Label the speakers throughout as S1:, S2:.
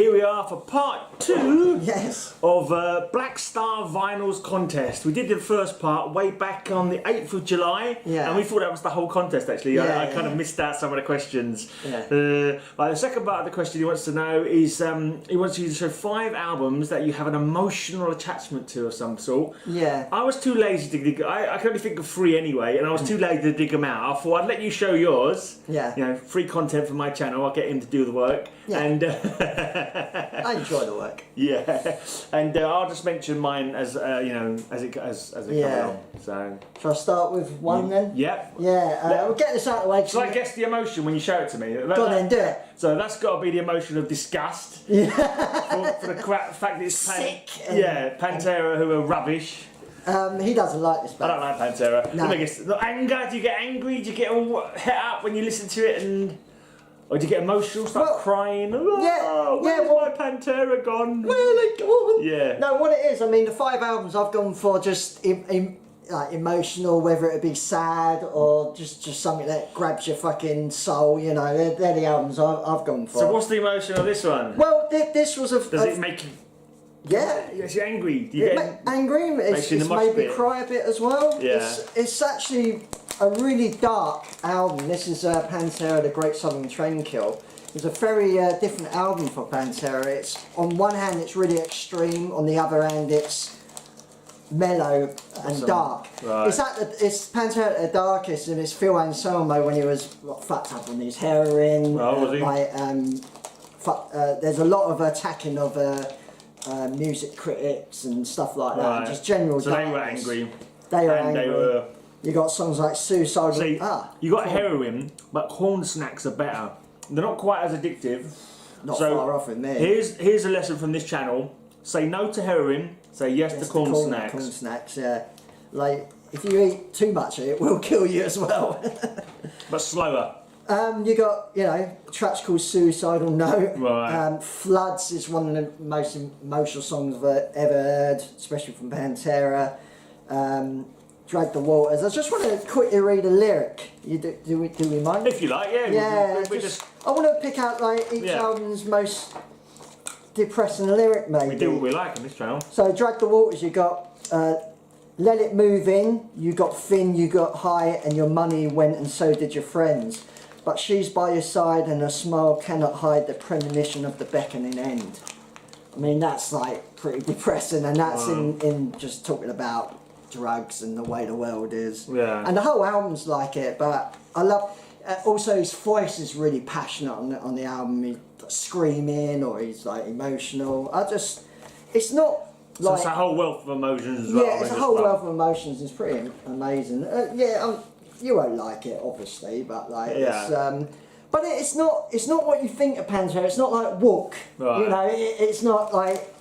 S1: here we are for part 2
S2: yes.
S1: of Black Star Vinyls contest. We did the first part way back on the 8th of July, and we thought that was the whole contest actually. I kind of missed out some of the questions. But the second part of the question he wants to know is, he wants you to show 5 albums that you have an emotional attachment to of some sort. I was too lazy to dig, I could only think of 3 anyway, and I was too lazy to dig them out. I thought I'd let you show yours. You know, free content from my channel, I'll get him to do the work. And
S2: I enjoy the work.
S1: And I'll just mention mine as you know, as it comes along. So
S2: shall I start with one then? We'll get this out of the way.
S1: Shall I guess the emotion when you show it to me?
S2: Go on then, do it.
S1: So that's got to be the emotion of disgust for the fact that it's
S2: sick.
S1: Pantera, who are rubbish.
S2: He doesn't like this band.
S1: I don't like Pantera.
S2: No.
S1: Let me guess. Anger? Do you get angry? Do you get all het up when you listen to it and? Or do you get emotional, start crying? Where's my Pantera gone?
S2: Where are they gone?
S1: No,
S2: what it is, I mean, the 5 albums I've gone for just like emotional, whether it be sad or just something that grabs your fucking soul, you know, they're the albums I've gone for.
S1: So what's the emotion of this one?
S2: Well, this was a...
S1: Does it make you... Is you angry? Do you get
S2: angry? It's made me cry a bit as well. It's actually a really dark album. This is Pantera, The Great Southern Trainkill. It's a very different album for Pantera. It's, on one hand, it's really extreme. On the other hand, it's mellow and dark. It's Pantera at the darkest, and it's Phil Anselmo when he was fucked up on his heroin.
S1: Was he?
S2: There's a lot of attacking of music critics and stuff like that. Just general.
S1: So they were angry.
S2: They were angry. You got songs like Suicidal.
S1: See, you got heroin, but corn snacks are better. They're not quite as addictive.
S2: Not far off with me.
S1: Here's a lesson from this channel. Say no to heroin, say yes to corn snacks.
S2: Corn snacks, like, if you eat too much of it, it will kill you as well.
S1: But slower.
S2: You got, you know, tracks called Suicidal Note. Floods is one of the most emotional songs I've ever heard, especially from Pantera. Drag the Waters. I just want to quickly read a lyric. Do we mind?
S1: If you like, we just...
S2: I want to pick out like each album's most depressing lyric, maybe.
S1: We do what we like on this channel.
S2: So Drag the Waters, you got Let It Move In, you got Thin, you got High, and your money went and so did your friends. But she's by your side and her smile cannot hide the premonition of the beckoning end. I mean, that's like pretty depressing, and that's in just talking about drugs and the way the world is. And the whole album's like it, but I love... also his voice is really passionate on the album. He's screaming or he's like emotional. It's not like...
S1: So it's a whole wealth of emotions as well.
S2: Yeah, it's a whole wealth of emotions. It's pretty amazing. You won't like it, obviously, but like it's... but it's not what you think of Pantera. It's not like Walk. You know, it's not like...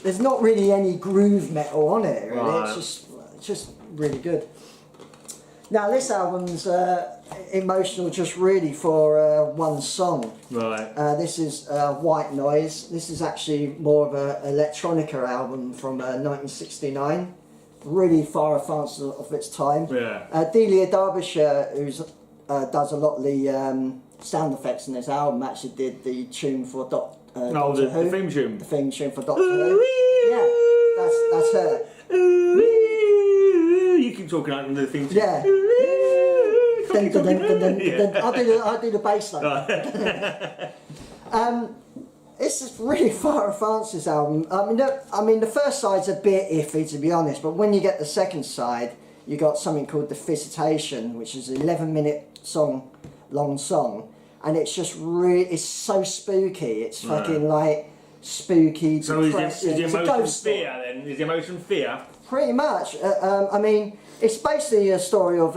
S2: There's not really any groove metal on it, really. It's just really good. Now this album's emotional just really for one song. This is White Noise. This is actually more of an electronica album from 1969. Really far advanced of its time. Delia Derbyshire, who does a lot of the sound effects in this album, actually did the tune for Doctor Who.
S1: The theme tune.
S2: The theme tune for Doctor Who. Yeah, that's her.
S1: You keep talking out in the theme tune.
S2: I'll do the bass line. It's just really far advanced, this album. I mean, the first side's a bit iffy, to be honest, but when you get the second side, you got something called Devastation, which is an 11-minute long song, and it's just really, it's so spooky. It's fucking like spooky.
S1: So is the emotion fear then? Is the emotion fear?
S2: Pretty much. I mean, it's basically a story of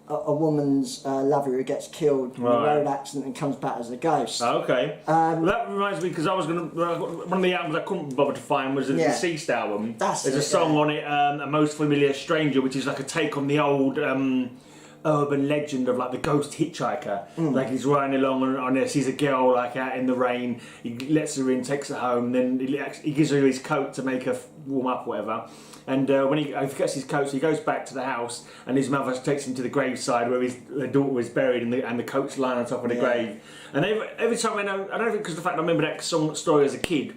S2: a woman's lover who gets killed in a road accident and comes back as a ghost.
S1: Okay. That reminds me, because I was going to... one of the albums I couldn't bother to find was the Deceased album. There's a song on it, A Most Familiar Stranger, which is like a take on the old urban legend of like the ghost hitchhiker. Like he's riding along and there, sees a girl like out in the rain. He lets her in, takes her home, then he gives her his coat to make her warm up, whatever. And when he gets his coat, so he goes back to the house, and his mother takes him to the graveside where her daughter was buried, and the coat's lying on top of the grave. And every time I don't think because of the fact I remember that story as a kid.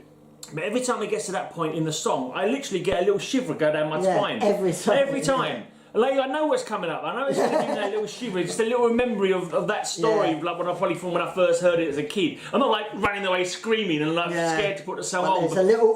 S1: But every time it gets to that point in the song, I literally get a little shiver go down my spine. Every time. Like, I know what's coming up. I know it's going to give me that little shiver, just a little memory of that story, like when I first heard it as a kid. I'm not like running away screaming and like scared to put the song on.
S2: It's a little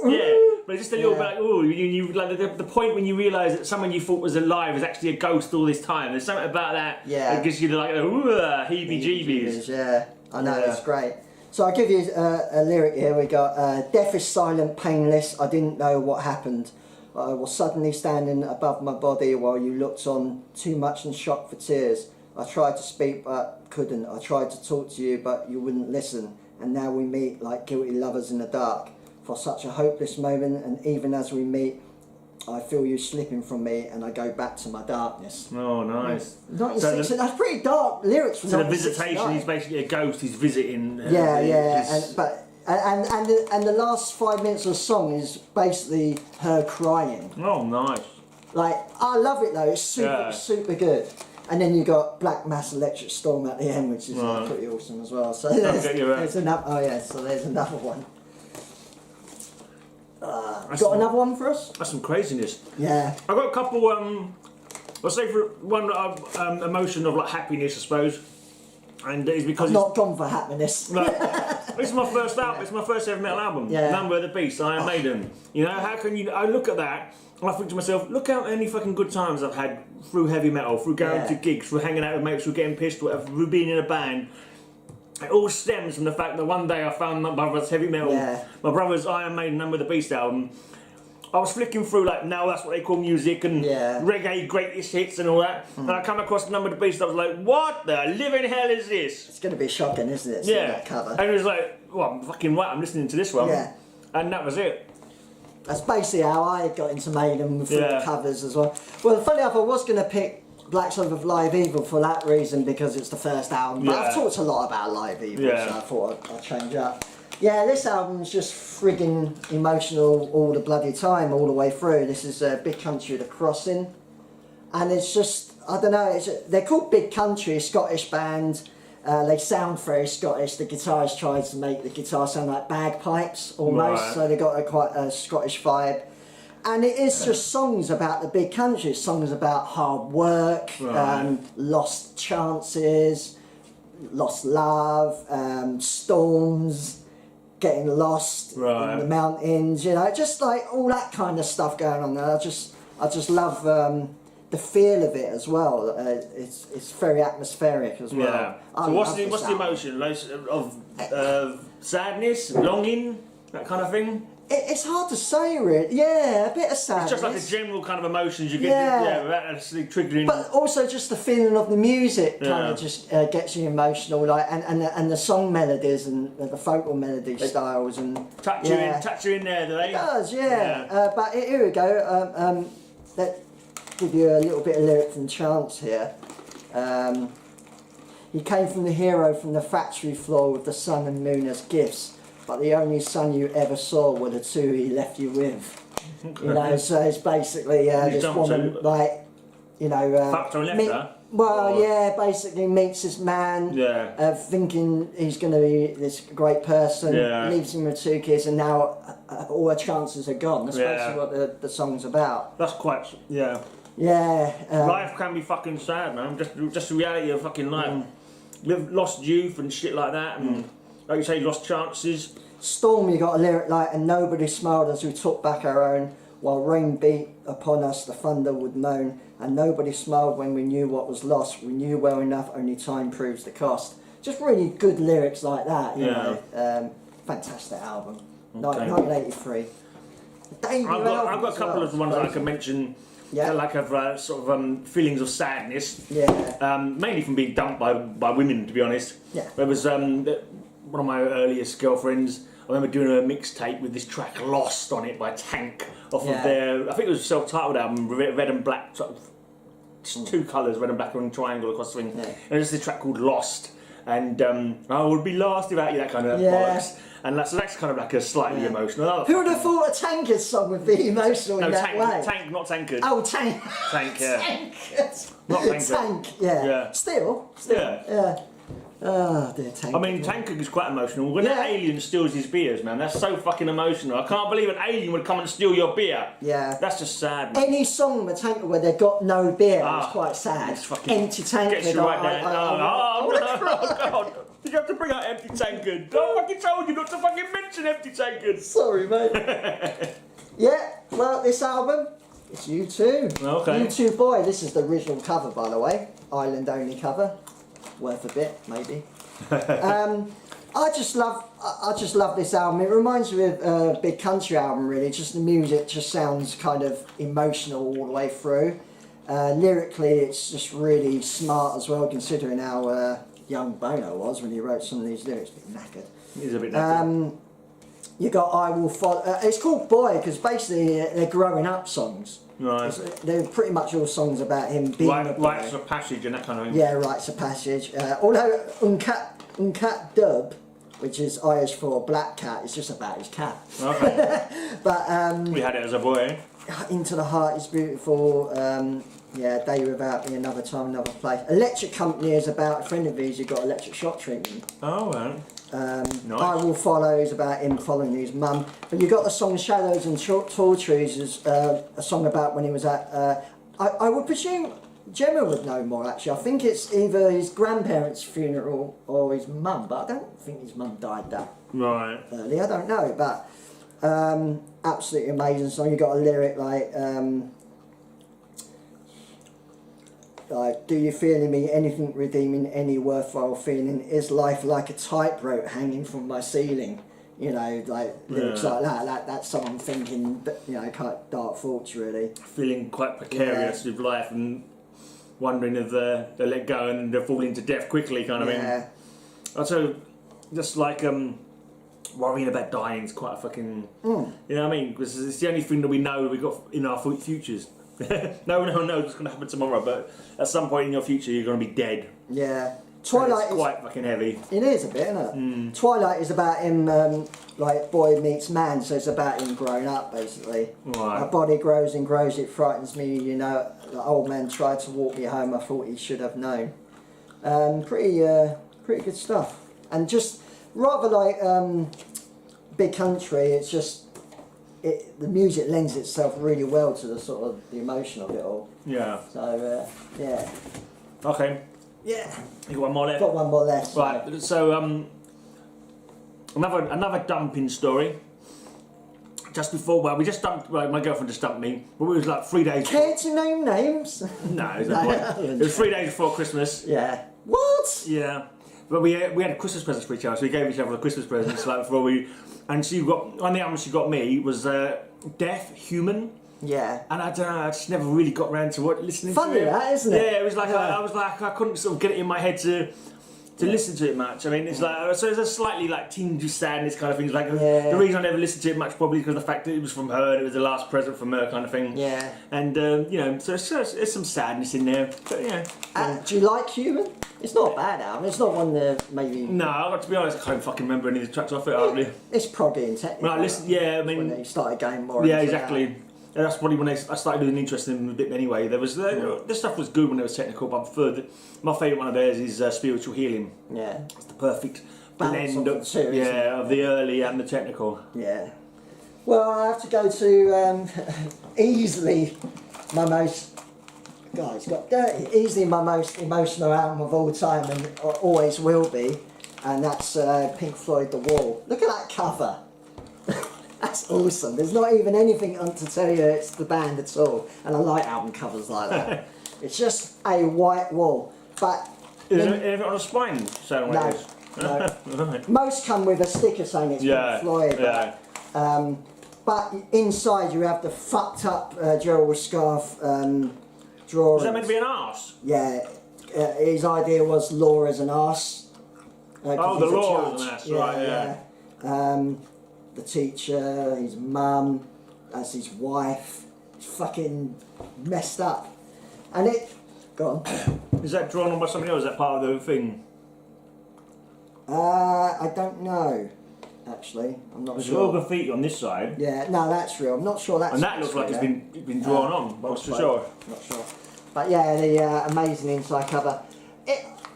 S1: but just a little bit like you like the point when you realise that someone you thought was alive is actually a ghost all this time. There's something about that that gives you like heebie-jeebies.
S2: Yeah, I know, it's great. So I'll give you a lyric here. We got death is silent, painless. I didn't know what happened. I was suddenly standing above my body while you looked on, too much in shock for tears. I tried to speak but couldn't. I tried to talk to you but you wouldn't listen. And now we meet like guilty lovers in the dark. For such a hopeless moment, and even as we meet, I feel you slipping from me and I go back to my darkness.
S1: Oh, nice.
S2: So that's pretty dark lyrics. From
S1: so the visitation, he's basically a ghost, he's visiting.
S2: And the last 5 minutes of the song is basically her crying.
S1: Oh, nice.
S2: Like, I love it though, it's super good. And then you got Black Mass Electric Storm at the end, which is pretty awesome as well. So there's another, so there's another one. Got another one for us?
S1: That's some craziness.
S2: Yeah.
S1: I've got a couple, I'll say for one emotion of like happiness, I suppose. And it's because
S2: I've not gone for happiness.
S1: No, this is my first album. It's my first heavy metal album.
S2: Yeah.
S1: Number of the Beast, Iron Maiden. You know, how can you? I look at that and I think to myself, look how many fucking good times I've had through heavy metal, through going to gigs, through hanging out with mates, through getting pissed, whatever, through being in a band. It all stems from the fact that one day I found my brother's heavy metal, my brother's Iron Maiden Number of the Beast album. I was flicking through like now that's what they call music and reggae greatest hits and all that, and I come across the Number of the Beast. I was like, what the living hell is this?
S2: It's going to be shocking, isn't it? Seeing that cover.
S1: And it was like, well, I'm fucking right. I'm listening to this one. Yeah. And that was it.
S2: That's basically how I got into Maiden through the covers as well. Well, funny enough, I was going to pick Black Sabbath Live Evil for that reason because it's the first album. But I've talked a lot about Live Evil, so I thought I'd change up. Yeah, this album's just frigging emotional all the bloody time, all the way through. This is Big Country, The Crossing. And it's just, I don't know, they're called Big Country, a Scottish band. They sound very Scottish. The guitarist tries to make the guitar sound like bagpipes, almost. So they've got quite a Scottish vibe. And it is just songs about the big country, songs about hard work, lost chances, lost love, storms, getting lost in the mountains, you know, just like all that kind of stuff going on there. I just love the feel of it as well. It's very atmospheric as well.
S1: Yeah. So what's the emotion? Of sadness, longing, that kind of thing?
S2: It's hard to say, really. Yeah, a bit of sadness.
S1: It's just like the general kind of emotions you get. Without actually triggering.
S2: But also just the feeling of the music kind of just gets you emotional, like and the song melodies and the vocal melody styles and
S1: touch you in there, do they?
S2: It does, but here we go. Let's give you a little bit of lyric from Chance here. He came from the hero from the factory floor with the sun and moon as gifts. But the only son you ever saw were the two he left you with. Okay. You know, so it's basically this woman, like, you know...
S1: fucked her and left her?
S2: Well, basically meets this man, thinking he's going to be this great person, leaves him with 2 kids, and now all her chances are gone. That's basically what the song's about.
S1: That's quite... Yeah. Life can be fucking sad, man. Just the reality of fucking life. Lost youth and shit like that, and... Like you say, lost chances.
S2: Storm, you got a lyric like, and nobody smiled as we took back our own, while rain beat upon us, the thunder would moan, and nobody smiled when we knew what was lost. We knew well enough, only time proves the cost. Just really good lyrics like that, you know. Fantastic album. 1983.
S1: I've got a couple of ones that I can mention. Like of sort of feelings of sadness. Mainly from being dumped by women, to be honest. There was one of my earliest girlfriends. I remember doing a mixtape with this track "Lost" on it by Tank off of their, I think it was a self-titled album, Red and Black sort of just two colours, red and black on a triangle across the thing. Yeah. And there's this track called Lost, and I would be lost without you, that kind of bollocks. And so that's kind of like a slightly emotional.
S2: Who would have thought a Tankard song would be emotional in that way?
S1: Tank, not Tankard.
S2: Oh, Tank.
S1: Tank, yeah.
S2: Tankard.
S1: Not Tankard.
S2: Tank, yeah. Still. Yeah. Oh dear, Tankard.
S1: I mean, Tankard is quite emotional. When that alien steals his beers, man, that's so fucking emotional. I can't believe an alien would come and steal your beer. Yeah. That's just sad, man.
S2: Any song with Tankard where they've got no beer is quite sad.
S1: It's fucking
S2: Empty Tankard.
S1: Gets you right there. Oh, God. You have to bring out Empty Tankard. I fucking told you not to fucking mention Empty Tankard.
S2: Sorry, mate. Yeah, well, this album, it's U2.
S1: Okay.
S2: U2 Boy. This is the original cover, by the way. Island only cover. Worth a bit, maybe. I just love this album. It reminds me of a Big Country album, really. Just the music just sounds kind of emotional all the way through. Lyrically, it's just really smart as well, considering how young Bono was when he wrote some of these lyrics. A bit knackered.
S1: He's a bit knackered.
S2: You got I Will Follow. It's called Boy because basically they're growing up songs.
S1: Right.
S2: They're pretty much all songs about him being a boy.
S1: Rites of Passage and that kind of thing.
S2: Yeah, Rites of Passage. Although Uncat Dub, which is Irish for Black Cat, is just about his cat.
S1: Okay.
S2: But
S1: we had it as a boy.
S2: Into the Heart is beautiful. Day Without Me, Another Time, Another Place. Electric Company is about a friend of his who got electric shock treatment.
S1: Oh, right. Nice.
S2: I Will Follow is about him following his mum. But you got the song Shadows and Tall Trees is a song about when he was at... I would presume Gemma would know more, actually. I think it's either his grandparents' funeral or his mum, but I don't think his mum died that early. I don't know, but absolutely amazing song. You got a lyric like, do you feel in me anything redeeming, any worthwhile feeling? Is life like a tightrope hanging from my ceiling? You know, like lyrics like that. That's someone thinking, you know, kind of dark thoughts, really.
S1: Feeling quite precarious with life and wondering if they let go and they fall into death quickly, kind of thing. Also, just like worrying about dying is quite a fucking, you know what I mean? Because it's the only thing that we know we've got in our futures. No one knows what's going to happen tomorrow, but at some point in your future you're going to be dead. Yeah. Twilight is quite fucking heavy.
S2: It is a bit, isn't it? Twilight is about him, like boy meets man, so it's about him growing up, basically.
S1: Right.
S2: My body grows and grows, it frightens me, you know. The old man tried to walk me home, I thought he should have known. Pretty good stuff. And just rather like Big Country, it's just the music lends itself really well to the sort of the emotion of it all. Yeah. So yeah.
S1: Okay.
S2: Yeah.
S1: You got one more left?
S2: Got one more left.
S1: Right, so another dumping story. Just before, we just dumped, my girlfriend just dumped me, but it was like 3 days...
S2: Care to name names?
S1: No, there's no point. It was 3 days before Christmas.
S2: Yeah. What?
S1: Yeah. But we had Christmas presents for each other, so we gave each other the Christmas presents like before we... And she got, one of the albums she got me was Deaf Human. Yeah. And I don't know, I just never really got around to listening
S2: Funny
S1: to it.
S2: That, isn't it?
S1: Yeah, it was like, I couldn't sort of get it in my head to listen to it much. I mean, it's like, so it's a slightly like tinge of sadness kind of thing. It's like, the reason I never listened to it much probably because of the fact that it was from her and it was the last present from her kind of thing. Yeah. And, you know, so there's some sadness in there. But, yeah.
S2: Do you like Human? It's not a bad album. It's not one that maybe...
S1: No, to be honest, I can't fucking remember any of the tracks off it, hardly.
S2: It's proggy and technical.
S1: Well, I mean...
S2: When they started going more
S1: into exactly. That. And that's probably when I started losing interest in them a bit anyway. There was this stuff was good when it was technical, but my favourite one of theirs is Spiritual Healing. Yeah. It's the perfect blend of the early and the technical.
S2: Yeah. Well, I have to go to easily my most... God, it's got dirty. Easily my most emotional album of all time and always will be. And that's Pink Floyd The Wall. Look at that cover. That's awesome. There's not even anything to tell you it's the band at all. And I like album covers like that. It's just a white wall. But
S1: is it on a spine?
S2: No. Most come with a sticker saying it's Pink Floyd. Yeah. But inside you have the fucked up Gerald Scarf drawings.
S1: Was that meant to be an arse?
S2: Yeah. His idea was law as an arse.
S1: The law as an arse, right, yeah.
S2: The teacher, his mum, that's his wife. It's fucking messed up. And Go on.
S1: Is that drawn on by somebody else? Is that part of the thing?
S2: I don't know. Actually, I'm not
S1: There's
S2: sure.
S1: There's graffiti on this side.
S2: Yeah, no, that's real. I'm not sure that's.
S1: And that looks like it's been drawn on. That's for sure.
S2: Not sure. But yeah, the amazing inside cover.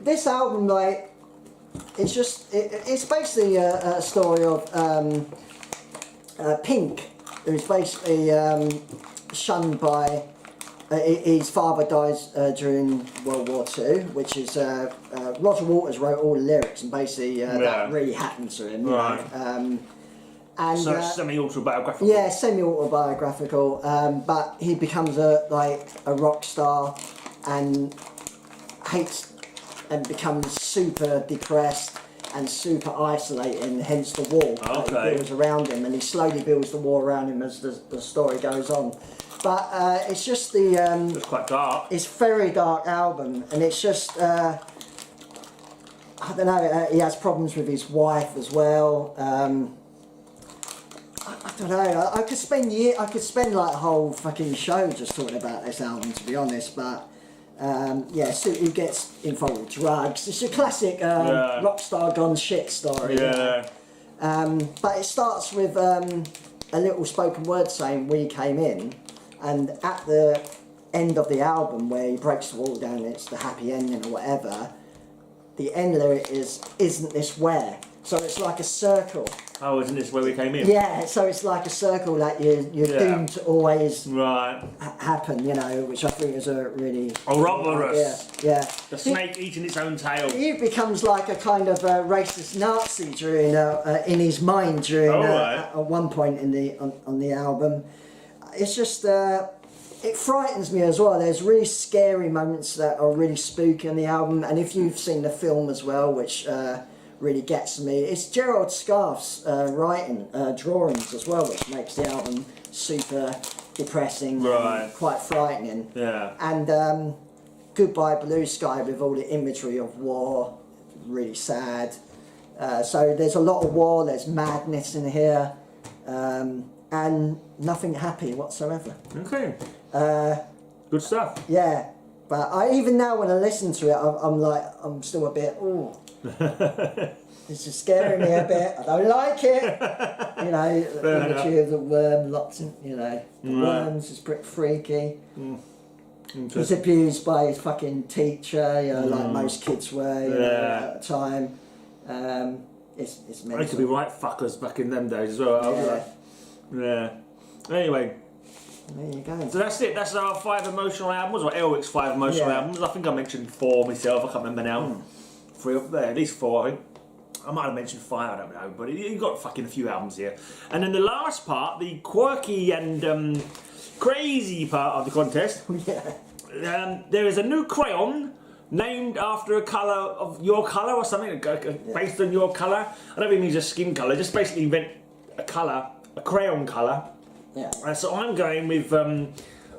S2: This album, like, it's just it's basically a story of Pink, who's basically shunned by. His father dies during World War II, which is Roger Waters wrote all the lyrics, and basically that really happened to him.
S1: Right.
S2: And
S1: so it's semi-autobiographical.
S2: Yeah, semi-autobiographical. But he becomes a rock star and hates and becomes super depressed and super isolating. Hence the wall that he builds around him, and he slowly builds the wall around him as the story goes on. But it's just
S1: it's quite dark.
S2: It's a very dark album, and it's just I don't know. He has problems with his wife as well. I don't know. I could spend like a whole fucking show just talking about this album, to be honest. But yeah, so he gets involved with drugs. It's a classic rock star gone shit story.
S1: Yeah.
S2: But it starts with a little spoken word saying "We came in." And at the end of the album, where he breaks the wall down, it's the happy ending or whatever, the end lyric is, "Isn't this where?" So it's like a circle.
S1: Oh, isn't this where we came in?
S2: Yeah, so it's like a circle that you're doomed to always happen, you know, which I think is a really...
S1: Ouroboros.
S2: Yeah.
S1: The snake eating its own tail.
S2: He becomes like a kind of racist Nazi during in his mind during at one point in on the album. It's just it frightens me as well. There's really scary moments that are really spooky on the album, and if you've seen the film as well, which really gets me, it's Gerald Scarfe's writing, drawings as well, which makes the album super depressing, and quite frightening.
S1: Yeah.
S2: And Goodbye Blue Sky with all the imagery of war, really sad. So there's a lot of war. There's madness in here. And nothing happy whatsoever. Okay.
S1: Good stuff.
S2: Yeah, but even now when I listen to it, I'm still a bit, ooh. It's just scaring me a bit. I don't like it. You know, the imagery of the worm, lots of, you know, the worms is pretty freaky. He's abused by his fucking teacher, you know, like most kids were, you know, at the time. It's mental.
S1: They could be right fuckers back in them days as well. Yeah. Anyway.
S2: There you go.
S1: So that's it. That's our 5 emotional albums, or Elric's 5 emotional albums. I think I mentioned 4 myself. I can't remember now. 3 up there, at least 4. I think. I might have mentioned 5. I don't know, but you've got fucking a few albums here. And then the last part, the quirky and crazy part of the contest. There is a new crayon named after a colour of your colour or something, based on your colour. I don't even mean just skin colour. Just basically invent a colour. A crayon colour. Yeah. So I'm going with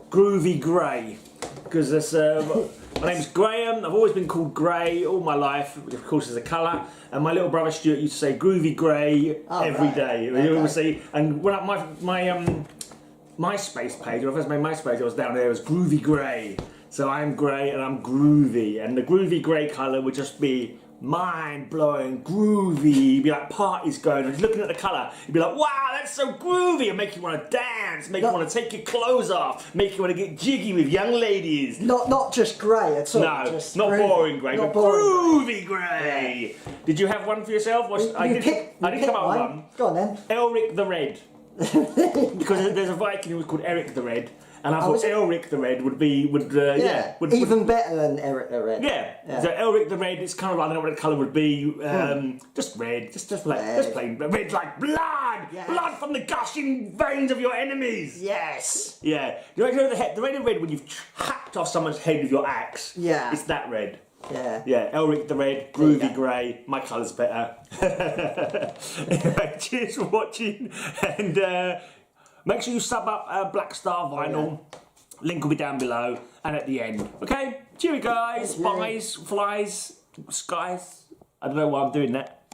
S1: Groovy Grey, because my name's Graham. I've always been called Grey all my life, which of course is a colour. And my little brother Stuart used to say Groovy Grey every day. He always say, and when my MySpace page, when I first made MySpace, I was down there as Groovy Grey. So I'm grey and I'm groovy, and the Groovy Grey colour would just be mind-blowing, groovy. You'd be like, parties going on. Just looking at the colour, you'd be like, wow, that's so groovy, and make you want to dance, make you want to take your clothes off, make you want to get jiggy with young ladies.
S2: Not just grey at all.
S1: No,
S2: just
S1: not
S2: groovy.
S1: Boring grey,
S2: Not
S1: but
S2: boring
S1: groovy grey. Yeah. Did you have one for yourself? I did come up with one.
S2: Go on then.
S1: Elric the Red. Because there's a Viking who was called Eric the Red. And I thought Elric the Red would
S2: even better than Eric the Red.
S1: Yeah. So Elric the Red, it's kind of like, I don't know what the colour would be. Just red, just plain red, like blood, blood from the gushing veins of your enemies.
S2: Yes.
S1: Yeah. You know the red and red when you've hacked off someone's head with your axe.
S2: Yeah.
S1: It's that red.
S2: Yeah.
S1: Yeah. Elric the Red, Groovy Grey. My colour's better. Anyway, cheers for watching, and. Make sure you sub up Black Star Vinyl. Link will be down below and at the end. Okay? Cheery guys, spies, flies, skies. I don't know why I'm doing that.